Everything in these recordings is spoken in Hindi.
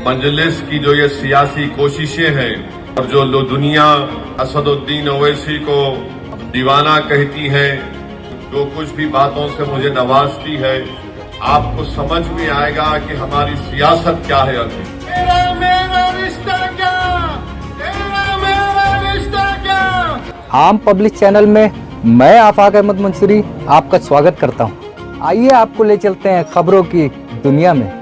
मजलिस की जो ये सियासी कोशिशें हैं और जो दुनिया असदुद्दीन ओवैसी को दीवाना कहती है, जो कुछ भी बातों से मुझे नवाजती है, आपको समझ में आएगा कि हमारी सियासत क्या है। अभी तेरा मेरा रिश्ता क्या, तेरा मेरा रिश्ता क्या। आम पब्लिक चैनल में मैं आफाक अहमद मंसूरी आपका स्वागत करता हूं। आइए आपको ले चलते हैं खबरों की दुनिया में।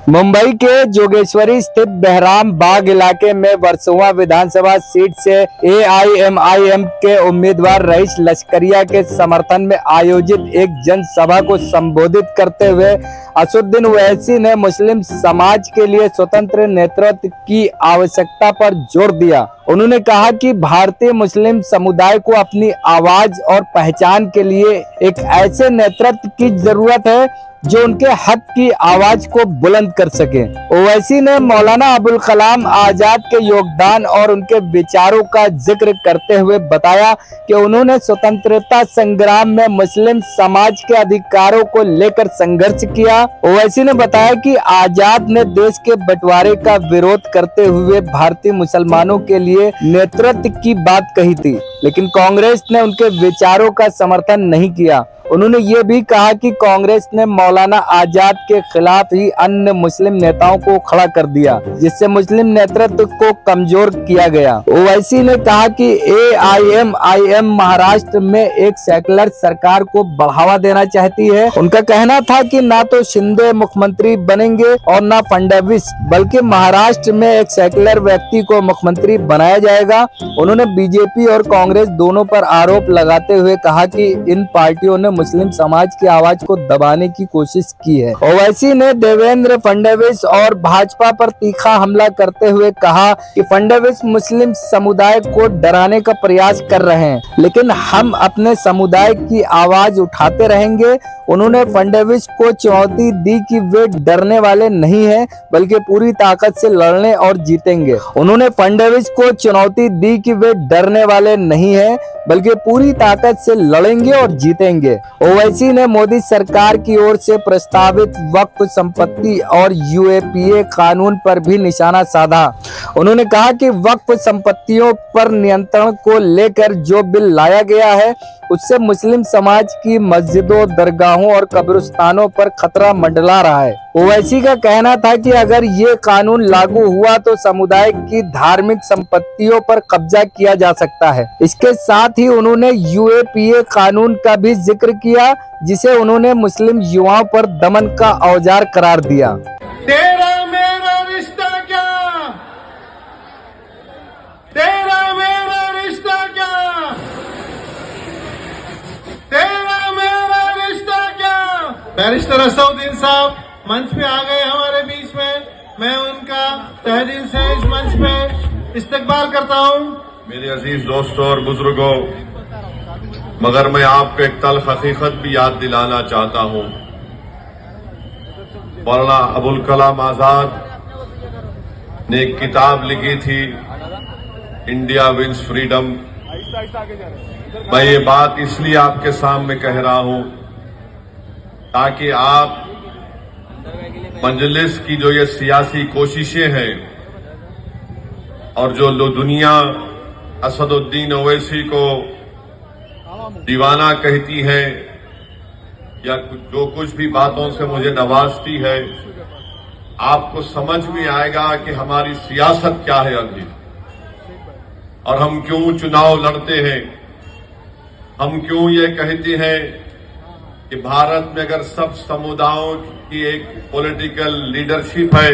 मुंबई के जोगेश्वरी स्थित बहराम बाग इलाके में वर्सोवा विधानसभा सीट से एआईएमआईएम के उम्मीदवार रईस लश्करिया के समर्थन में आयोजित एक जनसभा को संबोधित करते हुए असदुद्दीन ओवैसी ने मुस्लिम समाज के लिए स्वतंत्र नेतृत्व की आवश्यकता पर जोर दिया। उन्होंने कहा कि भारतीय मुस्लिम समुदाय को अपनी आवाज और पहचान के लिए एक ऐसे नेतृत्व की जरूरत है जो उनके हक की आवाज को बुलंद कर सके। ओवैसी ने मौलाना अबुल कलाम आजाद के योगदान और उनके विचारों का जिक्र करते हुए बताया कि उन्होंने स्वतंत्रता संग्राम में मुस्लिम समाज के अधिकारों को लेकर संघर्ष किया। ओवैसी ने बताया कि आजाद ने देश के बंटवारे का विरोध करते हुए भारतीय मुसलमानों के लिए नेतृत्व की बात कही थी, लेकिन कांग्रेस ने उनके विचारों का समर्थन नहीं किया। उन्होंने ये भी कहा कि कांग्रेस ने मौलाना आजाद के खिलाफ ही अन्य मुस्लिम नेताओं को खड़ा कर दिया, जिससे मुस्लिम नेतृत्व को कमजोर किया गया। ओवैसी ने कहा कि एआईएमआईएम महाराष्ट्र में एक सेकुलर सरकार को बढ़ावा देना चाहती है। उनका कहना था कि ना तो शिंदे मुख्यमंत्री बनेंगे और ना फडणवीस, बल्कि महाराष्ट्र में एक सेकुलर व्यक्ति को मुख्यमंत्री बनाया जाएगा। उन्होंने बीजेपी और कांग्रेस दोनों पर आरोप लगाते हुए कहा कि इन पार्टियों ने मुस्लिम समाज की आवाज को दबाने की कोशिश की है। ओवैसी ने देवेंद्र फडणवीस और भाजपा पर तीखा हमला करते हुए कहा कि फडणवीस मुस्लिम समुदाय को डराने का प्रयास कर रहे हैं, लेकिन हम अपने समुदाय की आवाज उठाते रहेंगे। उन्होंने फडणवीस को चुनौती दी कि वे डरने वाले नहीं हैं, बल्कि पूरी ताकत से लड़ने और जीतेंगे। उन्होंने फडणवीस को चुनौती दी कि वे डरने वाले नहीं हैं, बल्कि पूरी ताकत से लड़ेंगे और जीतेंगे। ओवैसी ने मोदी सरकार की ओर से प्रस्तावित वक्फ संपत्ति और यूएपीए कानून पर भी निशाना साधा। उन्होंने कहा कि वक्फ संपत्तियों पर नियंत्रण को लेकर जो बिल लाया गया है, उससे मुस्लिम समाज की मस्जिदों, दरगाहों और कब्रिस्तानों पर खतरा मंडरा रहा है। ओवैसी का कहना था कि अगर ये कानून लागू हुआ तो समुदाय की धार्मिक संपत्तियों पर कब्जा किया जा सकता है। इसके साथ ही उन्होंने यूएपीए कानून का भी जिक्र किया, जिसे उन्होंने मुस्लिम युवाओं पर दमन का औजार करार दिया। तेरा मेरा रिश्ता क्या, तेरा मेरा रिश्ता क्या, तेरा मेरा रिश्ता क्या। बैरिस्टर असदुद्दीन साहब मंच पे आ गए हमारे बीच में। मैं उनका तहे दिल से इस मंच पे इस्तकबाल करता हूँ। मेरे अजीज दोस्तों और बुजुर्गों, मगर मैं आपको एक तल्ख हकीकत भी याद दिलाना चाहता हूँ। मौलाना अबुल कलाम आजाद ने एक किताब लिखी थी, इंडिया विंस फ्रीडम। मैं ये बात इसलिए आपके सामने कह रहा हूं ताकि आप मजलिस की जो ये सियासी कोशिशें हैं और जो दुनिया असदुद्दीन ओवैसी को दीवाना कहती है, या जो कुछ भी बातों से मुझे नवाजती है, आपको समझ में आएगा कि हमारी सियासत क्या है अभी, और हम क्यों चुनाव लड़ते हैं। हम क्यों ये कहते हैं कि भारत में अगर सब समुदायों की एक पॉलिटिकल लीडरशिप है,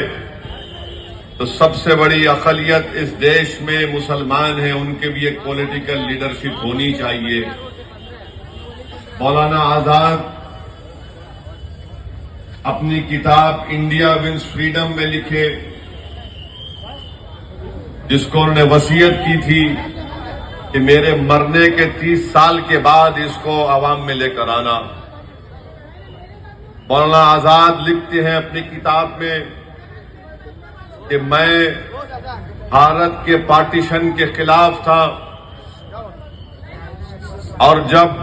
तो सबसे बड़ी अक़लियत इस देश में मुसलमान हैं, उनके भी एक पॉलिटिकल लीडरशिप होनी चाहिए। मौलाना आजाद अपनी किताब इंडिया विंस फ्रीडम में लिखे, जिसको उन्होंने वसीयत की थी कि मेरे मरने के 30 साल के बाद इसको आवाम में लेकर आना। मौलाना आजाद लिखते हैं अपनी किताब में कि मैं भारत के पार्टीशन के खिलाफ था, और जब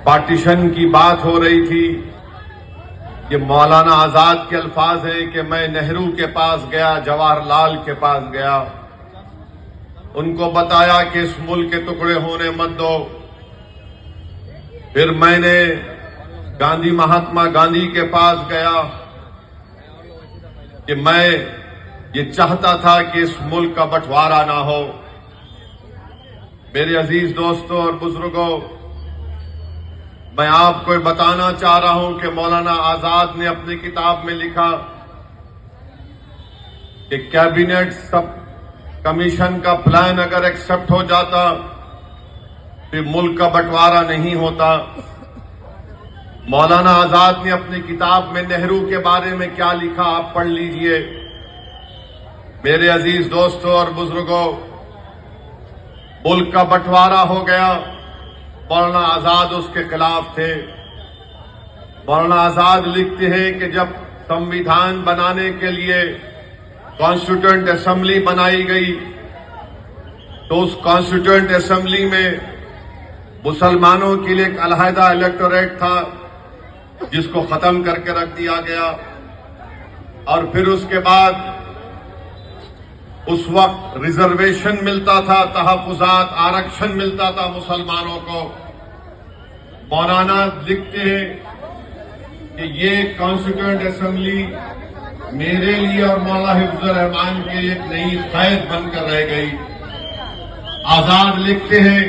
पार्टीशन की बात हो रही थी ये मौलाना आजाद के अल्फाज हैं कि मैं नेहरू के पास गया, जवाहरलाल के पास गया, उनको बताया कि इस मुल्क के टुकड़े होने मत दो। फिर मैंने महात्मा गांधी के पास गया कि मैं ये चाहता था कि इस मुल्क का बंटवारा ना हो। मेरे अजीज दोस्तों और बुजुर्गों, मैं आपको बताना चाह रहा हूं कि मौलाना आजाद ने अपनी किताब में लिखा कि कैबिनेट सब कमीशन का प्लान अगर एक्सेप्ट हो जाता फिर मुल्क का बंटवारा नहीं होता। मौलाना आजाद ने अपनी किताब में नेहरू के बारे में क्या लिखा आप पढ़ लीजिए। मेरे अजीज दोस्तों और बुजुर्गों, मुल्क का बंटवारा हो गया, मौलाना आजाद उसके खिलाफ थे। मौलाना आजाद लिखते हैं कि जब संविधान बनाने के लिए कॉन्स्टिट्यूएंट असेंबली बनाई गई तो उस कॉन्स्टिट्यूएंट असेंबली में मुसलमानों के लिए एक अलहदा इलेक्टोरेट था जिसको खत्म करके रख दिया गया। और फिर उसके बाद उस वक्त रिजर्वेशन मिलता था, तहफुजात, आरक्षण मिलता था मुसलमानों को। मौलाना लिखते हैं कि ये कॉन्स्टिट्यूएंट असेंबली मेरे लिए और मौला हिफ्जुर रहमान के लिए एक नई कैद बनकर रह गई। आजाद लिखते हैं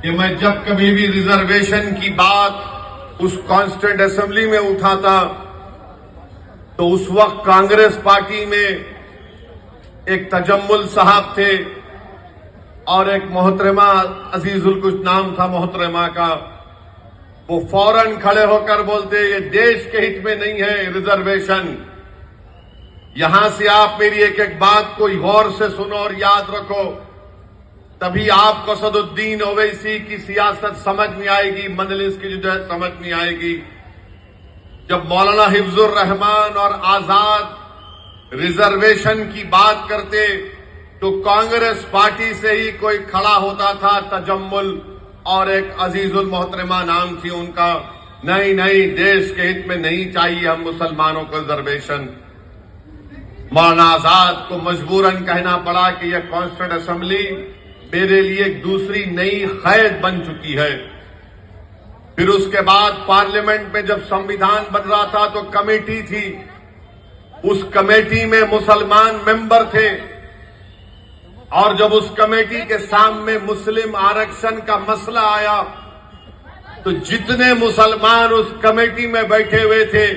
कि मैं जब कभी भी रिजर्वेशन की बात उस कॉन्स्टिट्यूएंट असेंबली में उठाता तो उस वक्त कांग्रेस पार्टी में एक तजम्मुल साहब थे और एक मोहतरमा अजीजुल कुछ नाम था मोहतरमा का। वो फौरन खड़े होकर बोलते ये देश के हित में नहीं है रिजर्वेशन। यहां से आप मेरी एक एक बात को गौर से सुनो और याद रखो, तभी आपको सदुद्दीन ओवैसी की सियासत समझ में आएगी, मजलिस की जो है समझ में आएगी। जब मौलाना हिफ्जुर रहमान और आजाद रिजर्वेशन की बात करते तो कांग्रेस पार्टी से ही कोई खड़ा होता था, तजम्मुल और एक अजीजुल मोहतरमा नाम थी उनका। नहीं नहीं, देश के हित में नहीं चाहिए हम मुसलमानों को रिजर्वेशन। मौलाना आजाद को मजबूरन कहना पड़ा कि यह कॉन्स्टिट्यूएंट असेंबली मेरे लिए एक दूसरी नई कैद बन चुकी है। फिर उसके बाद पार्लियामेंट में जब संविधान बन रहा था तो कमेटी थी, उस कमेटी में मुसलमान मेंबर थे और जब उस कमेटी के सामने मुस्लिम आरक्षण का मसला आया तो जितने मुसलमान उस कमेटी में बैठे हुए थे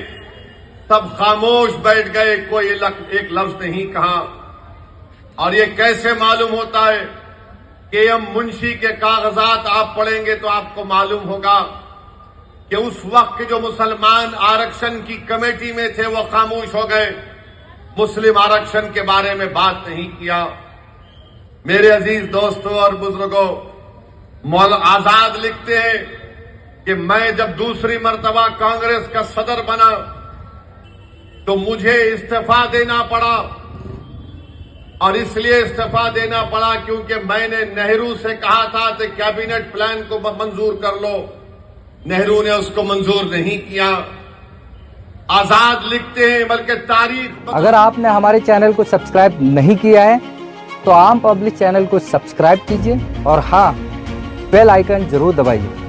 सब खामोश बैठ गए, कोई एक लफ्ज नहीं कहा। और ये कैसे मालूम होता है कि हम मुंशी के कागजात आप पढ़ेंगे तो आपको मालूम होगा कि उस वक्त के जो मुसलमान आरक्षण की कमेटी में थे वो खामोश हो गए, मुस्लिम आरक्षण के बारे में बात नहीं किया। मेरे अजीज दोस्तों और बुजुर्गों, मौलाना आजाद लिखते हैं कि मैं जब दूसरी मर्तबा कांग्रेस का सदर बना तो मुझे इस्तीफा देना पड़ा। और इसलिए इस्तीफा देना पड़ा क्योंकि मैंने नेहरू से कहा था कि कैबिनेट प्लान को मंजूर कर लो, नेहरू ने उसको मंजूर नहीं किया। आजाद लिखते हैं बल्कि तारीख। अगर आपने हमारे चैनल को सब्सक्राइब नहीं किया है तो आम पब्लिक चैनल को सब्सक्राइब कीजिए और हाँ, बेल आइकन जरूर दबाइए।